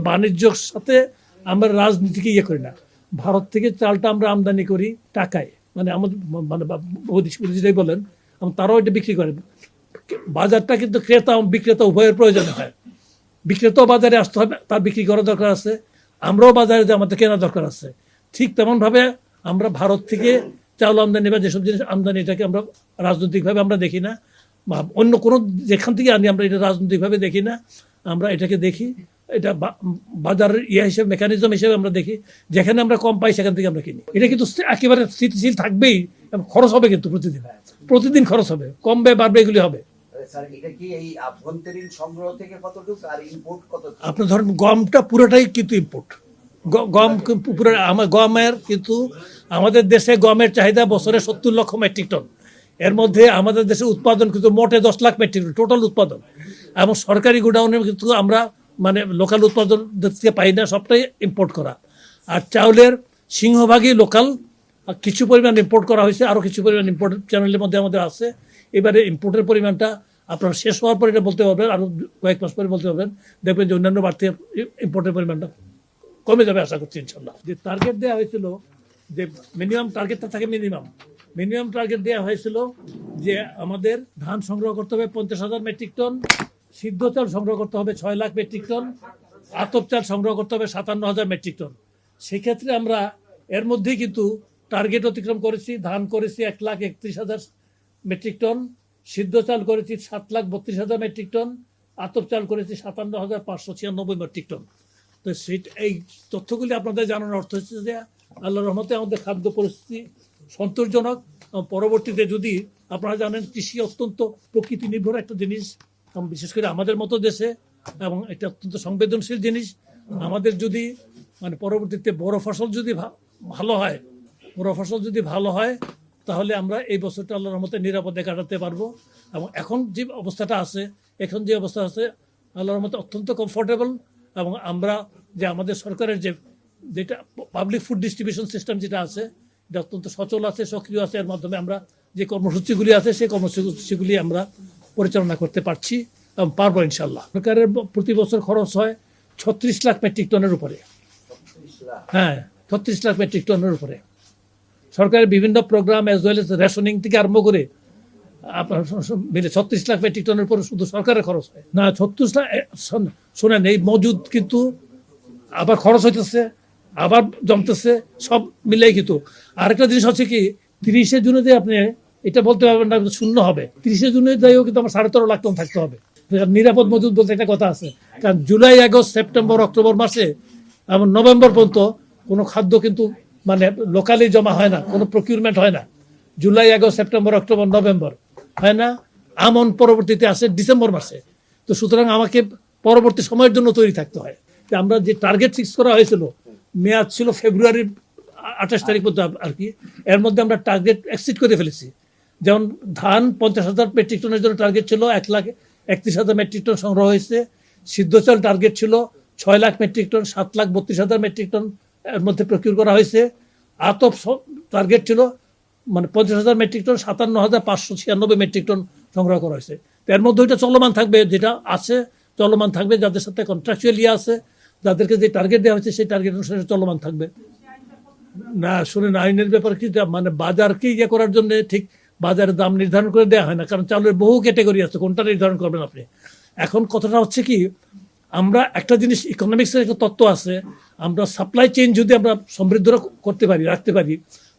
বাণিজ্যর সাথে আমরা রাজনীতিকে ইয়ে করি না। ভারত থেকে চালটা আমরা আমদানি করি টাকায়, মানে আমাদের মানে যেটাই বলেন তারাও এটা বিক্রি করে। বাজারটা কিন্তু ক্রেতা এবং বিক্রেতা উভয়ের প্রয়োজন হয়। বিক্রেতাও বাজারে আসতে হবে, তার বিক্রি করার দরকার আছে, আমরাও বাজারে যে আমাদের কেনা দরকার আছে। ঠিক তেমনভাবে আমরা ভারত থেকে চাউল আমদানি বা যেসব জিনিস আমদানি এটাকে আমরা রাজনৈতিকভাবে আমরা দেখি না, বা অন্য কোনো যেখান থেকে আনি আমরা এটা রাজনৈতিকভাবে দেখি না। আমরা এটাকে দেখি এটা বাজারের হিসেবে মেকানিজম হিসেবে আমরা দেখি, যেখানে আমরা কম পাই সেখান থেকে আমরা কিনি। এটা কিন্তু একেবারে স্থিতিশীল থাকবেই, খরচ হবে কিন্তু প্রতিদিন খরচ হবে, কমবে বাড়বে এগুলি হবে। আপনার ধরেন গমটা পুরোটাই কিন্তু ইম্পোর্ট। গমের কিন্তু আমাদের দেশে গমের চাহিদা বছরে 70 লক্ষ মেট্রিক টন। এর মধ্যে আমাদের দেশের উৎপাদন কিন্তু মোটে 10 লাখ মেট্রিক টন টোটাল উৎপাদন, এবং সরকারি গোডাউনে কিন্তু আমরা মানে লোকাল উৎপাদন থেকে পাই না, সবটাই ইম্পোর্ট করা। আর চাউলের সিংহভাগই লোকাল, কিছু পরিমাণ ইম্পোর্ট করা হয়েছে, আরও কিছু পরিমাণ ইম্পোর্ট চ্যানেলের মধ্যে আমাদের আছে। এবারে ইম্পোর্টের পরিমাণটা আপনার শেষ হওয়ার পর এটা বলতে পারবেন, আরও কয়েক মাস পরে বলতে পারবেন, দেখবেন যে অন্যান্য বাড়তি ইম্পোর্টের পরিমাণটা কমে যাবে আশা করছি ইনশাল্লাহ। যে টার্গেট দেওয়া হয়েছিল, যে মিনিমাম টার্গেটটা থাকে, মিনিমাম টার্গেট দেওয়া হয়েছিল যে আমাদের ধান সংগ্রহ করতে হবে 50,000 মেট্রিক টন, সিদ্ধ চাল সংগ্রহ করতে হবে 6 লাখ মেট্রিক টন, আতপ চাল সংগ্রহ করতে হবে 57,000 মেট্রিক টন। সেক্ষেত্রে আমরা এর মধ্যেই কিন্তু টার্গেট অতিক্রম করেছি। ধান করেছি 1,31,000 মেট্রিক টন, সিদ্ধ চাল করেছি 7,32,000 মেট্রিক টন, আতপ চাল করেছি 57,596 মেট্রিক টন। তো এই তথ্যগুলি আপনাদের জানানোর অর্থ হচ্ছে যে আল্লাহর রহমতে আমাদের খাদ্য পরিস্থিতি সন্তোষজনক। পরবর্তীতে যদি আপনারা জানেন কৃষি অত্যন্ত প্রকৃতি নির্ভর একটা জিনিস, বিশেষ করে আমাদের মতো দেশে, এবং এটা অত্যন্ত সংবেদনশীল জিনিস। আমাদের যদি মানে পরবর্তীতে বড় ফসল যদি ভালো হয় তাহলে আমরা এই বছরটা আল্লাহর রহমতে নিরাপদে কাটাতে পারবো। এবং এখন যে অবস্থা আছে আল্লাহর রহমতে অত্যন্ত কমফোর্টেবল। এবং আমরা যে আমাদের সরকারের যেটা পাবলিক ফুড ডিস্ট্রিবিউশন সিস্টেম যেটা আছে, এটা অত্যন্ত সচল আছে, সক্রিয় আছে। এর মাধ্যমে আমরা যে কর্মসূচিগুলি আছে সেই কর্মসূচিগুলি আমরা পরিচালনা করতে পারছি এবং পারবো ইনশাল্লাহ। সরকারের প্রতি বছর খরচ হয় 36 লাখ মেট্রিক টনের উপরে। হ্যাঁ, 36 লাখ মেট্রিক টনের উপরে সরকারের বিভিন্ন program as well as rationing থেকে আরম্ভ করে আপনার মিলে 36 লাখ মেট্রিক টনের উপরে শুধু সরকারের খরচ হয় না। 36 লাখ শোনেন, এই মজুদ কিন্তু আবার খরচ হইতেছে, আবার জমতেছে, সব মিলেই কিন্তু। আরেকটা জিনিস হচ্ছে কি, 30শে জুনে যে আপনি এটা বলতে পারবেন না শূন্য হবে, 30শে জুনে যাইও কিন্তু আমার 13.5 লাখ টন থাকতে হবে। নিরাপদ মজুদ বলতে একটা কথা আছে, কারণ জুলাই, আগস্ট, সেপ্টেম্বর, অক্টোবর মাসে এবং নভেম্বর পর্যন্ত কোনো খাদ্য কিন্তু মানে লোকালি জমা হয় না, কোনো প্রকিউরমেন্ট হয় না। July, August, September, October, November হয় না, আমন পরবর্তীতে আসে ডিসেম্বর মাসে। তো সুতরাং আমাকে পরবর্তী সময়ের জন্য তৈরি থাকতে হয়। আমরা যে টার্গেট ফিক্স করা হয়েছিল, মেয়াদ ছিল ফেব্রুয়ারির 28 তারিখ পর্যন্ত আর কি, এর মধ্যে আমরা টার্গেট এক্সিড করে ফেলেছি। যেমন ধান 50,000 মেট্রিক টনের জন্য টার্গেট ছিল, 1,31,000 মেট্রিক টন সংগ্রহ হয়েছে। সিদ্ধ চাল টার্গেট ছিল 6 lakh metric ton, 7,32,000 metric ton এর মধ্যে প্রকিউর করা হয়েছে। আতপ টার্গেট ছিল মানে 50,000 মেট্রিক টন, 57,596 মেট্রিক টন সংগ্রহ করা হয়েছে। এর মধ্যে ওইটা চলমান থাকবে, যেটা আছে চলমান থাকবে। যাদের সাথে কন্ট্রাকচুয়াল আছে, যাদেরকে যে টার্গেট দেওয়া হয়েছে সেই টার্গেট অনুসারে চলমান থাকবে। না শুনেন, আইনের ব্যাপার কি, মানে বাজারকে করার জন্য ঠিক বাজারের দাম নির্ধারণ করে দেওয়া হয় না, কারণ চাউলের বহু ক্যাটেগরি আছে, কোনটা নির্ধারণ করবেন আপনি। এখন কথাটা হচ্ছে কি, আমরা একটা জিনিস ইকোনমিক্সের একটা তত্ত্ব আছে, আমরা সাপ্লাই চেইন যদি আমরা সমৃদ্ধ করতে পারি, রাখতে পারি,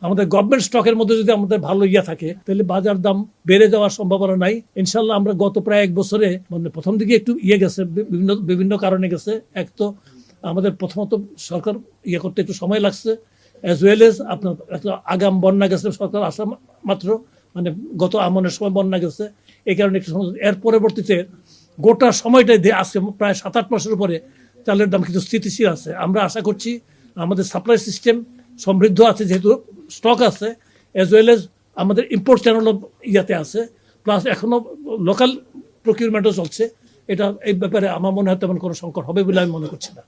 আমাদের গভর্নমেন্ট স্টকের মধ্যে যদি আমাদের ভালো থাকে, তাহলে বাজার দাম বেড়ে যাওয়ার সম্ভাবনা নাই ইনশাল্লাহ। আমরা গত প্রায় 1 বছরে মানে প্রথম দিকে একটু গেছে, বিভিন্ন কারণে গেছে। এক তো আমাদের প্রথমত সরকার করতে একটু সময় লাগছে, অ্যাজ ওয়েল এজ আপনার একটা আগাম বন্যা গেছে, সরকার আসা মাত্র মানে গত আমনের সময় বন্যা গেছে, এই কারণে একটু সময়। এর পরবর্তীতে গোটা সময়টাই আজকে প্রায় 7-8 মাসের উপরে চালের দাম কিন্তু স্থিতিশীল আছে। আমরা আশা করছি আমাদের সাপ্লাই সিস্টেম সমৃদ্ধ আছে, যেহেতু স্টক আছে, অ্যাজ ওয়েল এজ আমাদের ইম্পোর্ট চ্যানেলও আছে, প্লাস এখনও লোকাল প্রকিউরমেন্টও চলছে। এটা এই ব্যাপারে আমার মনে হয় তেমন কোনো সংকট হবে বলে আমি মনে করছি না।